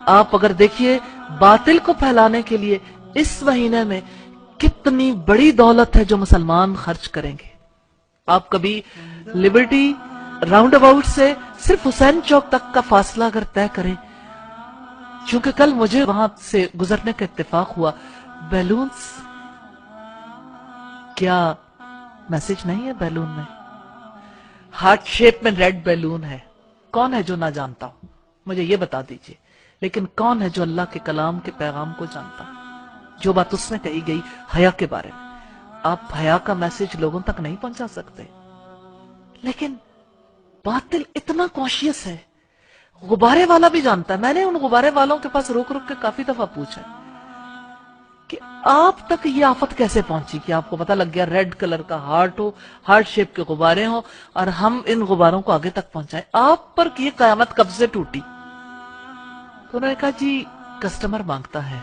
آپ اگر دیکھیے باطل کو پھیلانے کے لیے اس مہینے میں کتنی بڑی دولت ہے جو مسلمان خرچ کریں گے. آپ کبھی لبرٹی راؤنڈ اباؤٹ سے صرف حسین چوک تک کا فاصلہ اگر طے کریں، چونکہ کل مجھے وہاں سے گزرنے کا اتفاق ہوا، بیلونز، کیا میسج نہیں ہے بیلون میں؟ ہارٹ شیپ میں ریڈ بیلون ہے. کون ہے جو نہ جانتا ہو؟ مجھے یہ بتا دیجئے. لیکن کون ہے جو اللہ کے کلام کے پیغام کو جانتا ہے؟ جو بات اس میں کہی گئی حیا کے بارے میں، آپ حیا کا میسج لوگوں تک نہیں پہنچا سکتے. لیکن باطل اتنا کانشیس ہے، غبارے والا بھی جانتا ہے. میں نے ان غبارے والوں کے پاس رک رک کے کافی دفعہ پوچھا کہ آپ تک یہ آفت کیسے پہنچی کہ آپ کو پتہ لگ گیا ریڈ کلر کا ہارٹ ہو، ہارٹ شیپ کے غبارے ہوں، اور ہم ان غباروں کو آگے تک پہنچائیں. آپ پر یہ قیامت کب سے ٹوٹی؟ تو انہوں نے کہا جی کسٹمر مانگتا ہے.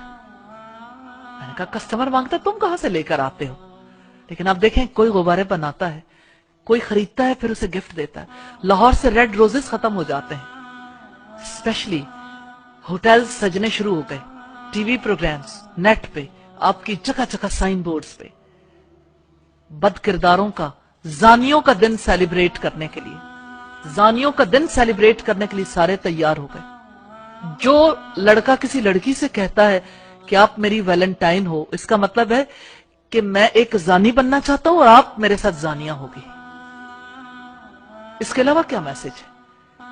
میں نے کہا کسٹمر مانگتا ہے، تم کہاں سے لے کر آتے ہو؟ لیکن آپ دیکھیں کوئی غبارے بناتا ہے، کوئی خریدتا ہے، پھر اسے گفٹ دیتا ہے. لاہور سے ریڈ روزز ختم ہو جاتے ہیں، اسپیشلی ہوٹلز سجنے شروع ہو گئے، ٹی وی پروگرامز، نیٹ پہ آپ کی جگہ جگہ سائن بورڈز پہ بد کرداروں کا، زانیوں کا دن سیلیبریٹ کرنے کے لیے، زانیوں کا دن سیلیبریٹ کرنے کے لیے سارے تیار ہو گئے. جو لڑکا کسی لڑکی سے کہتا ہے کہ آپ میری ویلنٹائن ہو، اس کا مطلب ہے کہ میں ایک زانی بننا چاہتا ہوں اور آپ میرے ساتھ زانیاں ہوگی. اس کے علاوہ کیا میسج ہے؟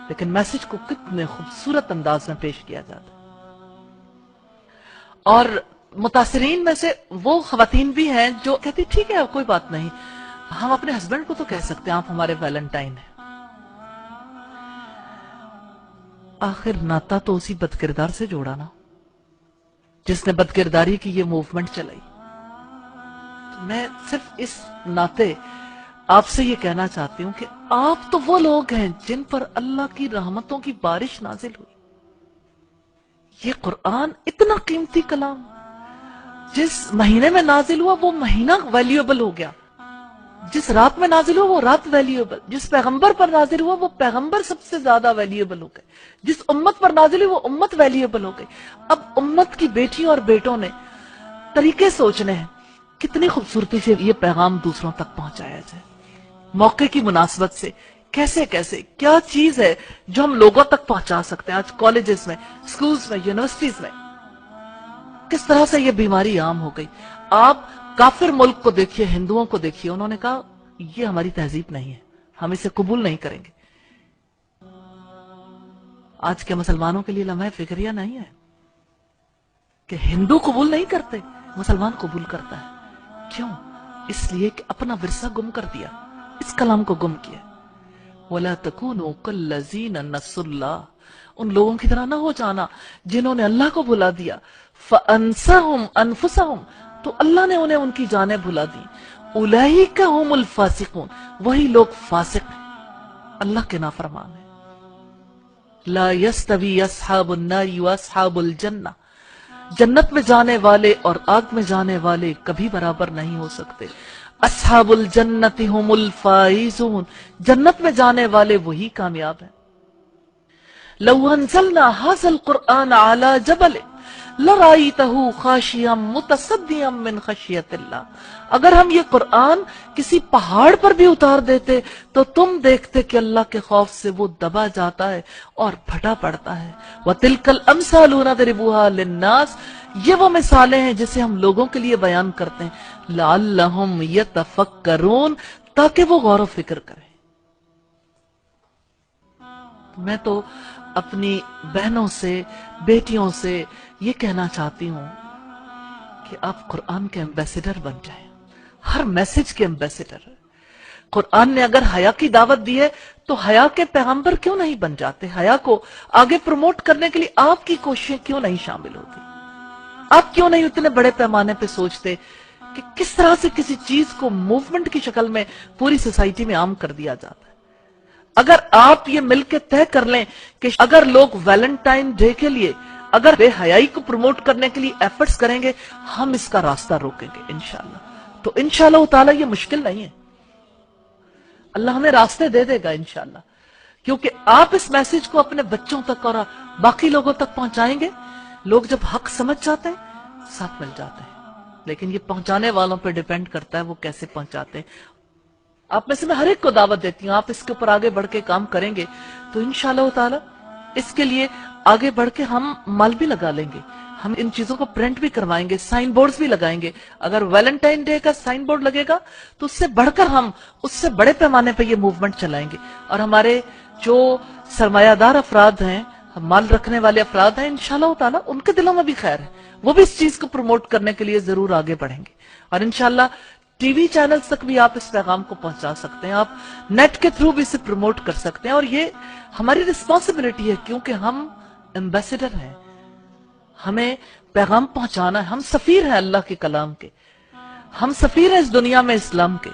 لیکن میسج کو کتنے خوبصورت انداز میں پیش کیا جاتا ہے. اور متاثرین میں سے وہ خواتین بھی ہیں جو کہتی ٹھیک ہے کوئی بات نہیں، ہم اپنے ہسبینڈ کو تو کہہ سکتے ہیں آپ ہمارے ویلنٹائن ہیں. آخر ناتا تو اسی بدکردار سے جوڑا نا جس نے بدکرداری کی یہ موومنٹ چلائی. تو میں صرف اس ناطے آپ سے یہ کہنا چاہتی ہوں کہ آپ تو وہ لوگ ہیں جن پر اللہ کی رحمتوں کی بارش نازل ہوئی. یہ قرآن اتنا قیمتی کلام جس مہینے میں نازل ہوا وہ مہینہ ویلیوبل ہو گیا، جس رات میں نازل ہوا وہ رات ویلیوبل، جس پیغمبر پر نازل ہوا وہ پیغمبر سب سے زیادہ ویلیوبل ہو گئے، جس امت پر نازل ہوئی وہ امت ویلیوبل ہو گئی. اب امت کی بیٹیوں اور بیٹوں نے طریقے سوچنے ہیں کتنی خوبصورتی سے یہ پیغام دوسروں تک پہنچایا جائے. موقع کی مناسبت سے کیسے کیسے کیا چیز ہے جو ہم لوگوں تک پہنچا سکتے ہیں. آج کالجز میں، سکولز میں، یونیورسٹیز میں کس طرح سے یہ بیماری عام ہو گئی. آپ کافر ملک کو دیکھیے، ہندوؤں کو دیکھیے، انہوں نے کہا یہ ہماری تہذیب نہیں ہے، ہم اسے قبول نہیں کریں گے. آج کے مسلمانوں کے لیے لمحہ فکریہ نہیں ہے کہ ہندو قبول نہیں کرتے، مسلمان قبول کرتا ہے. کیوں؟ اس لیے کہ اپنا ورثہ گم کر دیا، اس کلام کو گم کیا. وَلَا تَكُونُوا كَالَّذِينَ نَسُوا اللَّهَ، ان لوگوں کی طرح نہ ہو جانا جنہوں نے اللہ کو بھلا دیا. فَأَنسَهُمْ أَنفُسَهُمْ، تو اللہ نے انہیں ان کی جانیں بھلا دی. أُولَئِكَ هُمُ الْفَاسِقُونَ، وہی لوگ فاسق ہیں، اللہ کے نافرمان ہیں. لَا يَسْتَوِي أَصْحَابُ النَّارِ وَأَصْحَابُ الْجَنَّةِ، جنت میں جانے والے اور آگ میں جانے والے کبھی برابر نہیں ہو سکتے. اصحاب الجنت هم الفائزون، جنت میں جانے والے وہی کامیاب ہیں. لو انزلنا هذا القرآن على جبل لرأيته خاشعا متصدعا من خشیت اللہ، اگر ہم یہ قرآن کسی پہاڑ پر بھی اتار دیتے تو تم دیکھتے کہ اللہ کے خوف سے وہ دبا جاتا ہے اور پھٹا پڑتا ہے. وَتِلْكَ الْأَمْثَالُ نَضْرِبُهَا لِلنَّاسِ، یہ وہ مثالیں ہیں جسے ہم لوگوں کے لیے بیان کرتے ہیں. لَعَلَّهُمْ يَتَفَكَّرُونَ، تاکہ وہ غور و فکر کریں. میں تو اپنی بہنوں سے، بیٹیوں سے یہ کہنا چاہتی ہوں کہ آپ قرآن کے ایمبیسیڈر بن جائیں، ہر میسج کے ایمبیسیڈر. قرآن نے اگر حیا کی دعوت دی ہے تو حیا کے پیغمبر کیوں نہیں بن جاتے؟ حیا کو آگے پروموٹ کرنے کے لیے آپ کی کوششیں کیوں نہیں شامل ہوتی؟ آپ کیوں نہیں اتنے بڑے پیمانے پہ سوچتے کہ کس طرح سے کسی چیز کو موومنٹ کی شکل میں پوری سوسائٹی میں عام کر دیا جاتا ہے؟ اگر آپ یہ مل کے طے کر لیں کہ اگر لوگ ویلنٹائن ڈے کے لیے اگر بے حیائی کو پروموٹ کرنے کے لیے ایفرٹس کریں گے، ہم اس کا راستہ روکیں گے انشاءاللہ. تو انشاءاللہ تعالی یہ مشکل نہیں ہے، اللہ ہمیں راستے دے دے گا انشاءاللہ. کیونکہ آپ اس میسج کو اپنے بچوں تک اور باقی لوگوں تک پہنچائیں گے لوگ جب حق سمجھ جاتے ہیں ساتھ مل جاتے ہیں، لیکن یہ پہنچانے والوں پہ ڈیپینڈ کرتا ہے وہ کیسے پہنچاتے ہیں۔ آپ میں سے میں ہر ایک کو دعوت دیتی ہوں، آپ اس کے اوپر آگے بڑھ کے کام کریں گے تو انشاءاللہ تعالی اس کے لیے آگے بڑھ کے ہم مال بھی لگا لیں گے، ہم ان چیزوں کو پرنٹ بھی کروائیں گے، سائن بورڈز بھی لگائیں گے۔ اگر ویلنٹائن ڈے کا سائن بورڈ لگے گا تو اس سے بڑھ کر ہم اس سے بڑے پیمانے پہ یہ موومنٹ چلائیں گے، اور ہمارے جو سرمایہ دار افراد ہیں، مال رکھنے والے افراد ہیں، انشاءاللہ تعالی ان کے دلوں میں بھی خیر ہے، وہ بھی اس چیز کو پروموٹ کرنے کے لیے ضرور آگے بڑھیں گے، اور انشاءاللہ ٹی وی چینلز تک بھی آپ اس پیغام کو پہنچا سکتے ہیں، آپ نیٹ کے تھرو بھی اسے پروموٹ کر سکتے ہیں، اور یہ ہماری رسپانسبلٹی ہے کیونکہ ہم ایمبیسڈر ہیں، ہمیں پیغام پہنچانا ہے، ہم سفیر ہیں اللہ کے کلام کے، ہم سفیر ہیں اس دنیا میں اسلام کے،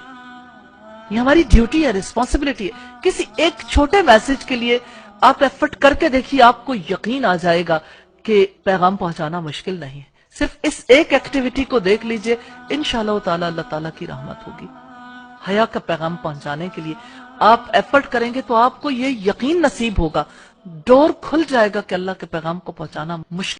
یہ ہماری ڈیوٹی ہے، رسپانسبلٹی ہے۔ کسی ایک چھوٹے میسج کے لیے آپ ایفرٹ کر کے دیکھیے، آپ کو یقین آ جائے گا کہ پیغام پہنچانا مشکل نہیں ہے۔ صرف اس ایک ایکٹیویٹی کو دیکھ لیجئے، انشاءاللہ تعالی اللہ تعالیٰ کی رحمت ہوگی۔ حیا کا پیغام پہنچانے کے لیے آپ ایفرٹ کریں گے تو آپ کو یہ یقین نصیب ہوگا، ڈور کھل جائے گا کہ اللہ کے پیغام کو پہنچانا مشکل